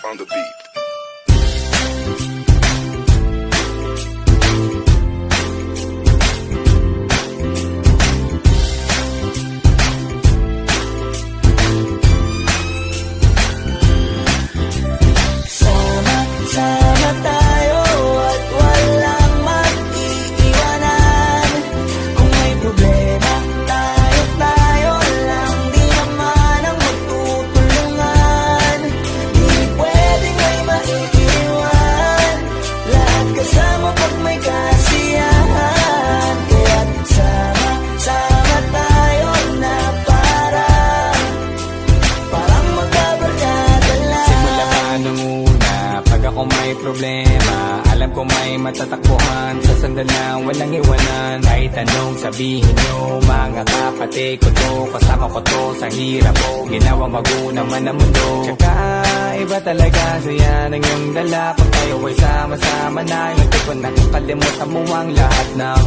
on the beat. Sama tayo at walang mag-iiwanan. Kung may problema, tayo lang, di naman ang magtutulungan. Di pwedeng may maiiwan, lahat kasama pag may kasiyahan. Kaya't sama tayo na parang magkabarkada lang. Simula pa nung una, pag ako may problema, alam ko may matatakbuhan. Sa sandal na walang iwanan, kahit anong sabihin nyo, mga kapatid ko to, kasama ko to sa hirap ko, ginawa maguna man ang mundo. Tsaka iba talaga saya ng iyong dala, pag tayo ay sama-sama na, hindi ko nakakalimutan mo ang lahat ng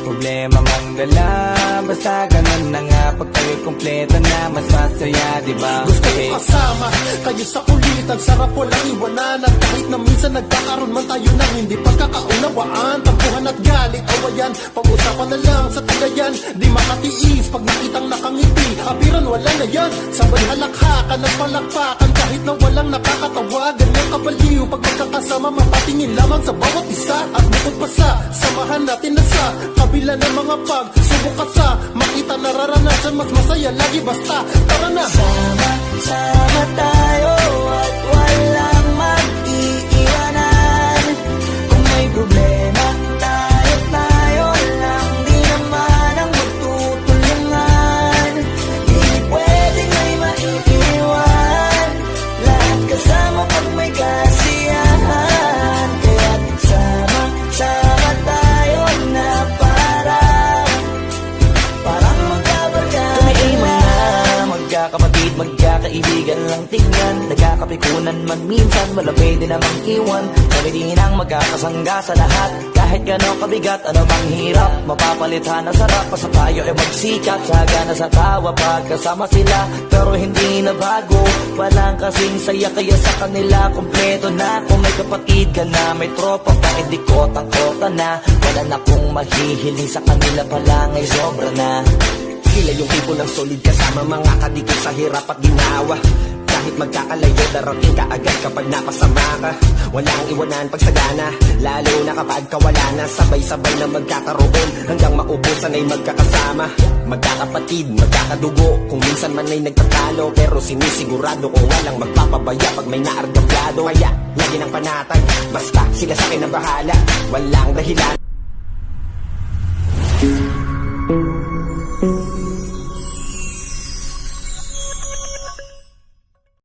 problema mang dala. Basta ganun na nga, pag tayo kompleto na, mas masaya, diba? Gusto ko kasama kayo sa kulitan, sarap walang iwanan. At kahit na minsan nagkakaroon man tayo ng hindi pagkakaunawaan, tampuhan at galit, awayan, pag-usapan na lang sa tagayan. Di makatiis pag nakitang nakangiti, apiran wala na yan. Sabay halakhakan at palakpakan, kahit na walang nakakatawa. Ganyang kabaliw pag magkakasama, mapatingin lamang sa bawat isa. At bukod pa sa samahan natin na sa kabila ng mga pagsubok at sa makita nararanasan, mas masaya lagi basta tara na. Sama tayo at walang mag-iiwanan. Kung may problema, tayo lang, di naman ang magtutulungan. Di pwedeng may maiiwan, lahat kasama pag may kasiyahan. Kaya't sama tayo na parang magkabarkada lang. Magkakapatid, magkakaibigan lang tingnan, nagkakapikunan man minsan, wala pwede namang iwan. Kami din ang magkakasangga sa lahat, kahit gano'ng kabigat, ano bang hirap, mapapalitan ang sarap, pa sa tayo ay magsikat, saga na sa tawa pagkasama sila, pero hindi na bago, walang kasing saya, kaya sa kanila kompleto na. Kung may kapatid ka na, may tropa pa, hindi kotang-kota na, wala na kong mahihiling sa kanila pa lang ay sobra na. Sila yung tipo ng solid kasama, mga kadikit sa hirap at ginawa. Kahit magkakalayo, darating ka agad kapag napasama ka. Walang iwanan pag sagana, lalo na kapag kawala na. Sabay-sabay na magkakaroon, hanggang maubusan ay magkakasama. Magkakapatid, magkakadugo, kung minsan man ay nagtatalo, pero sinisigurado kung walang magpapabaya pag may naargabyado. Kaya, lagi ng panatag, basta sila sa akin ang bahala, walang dahilan.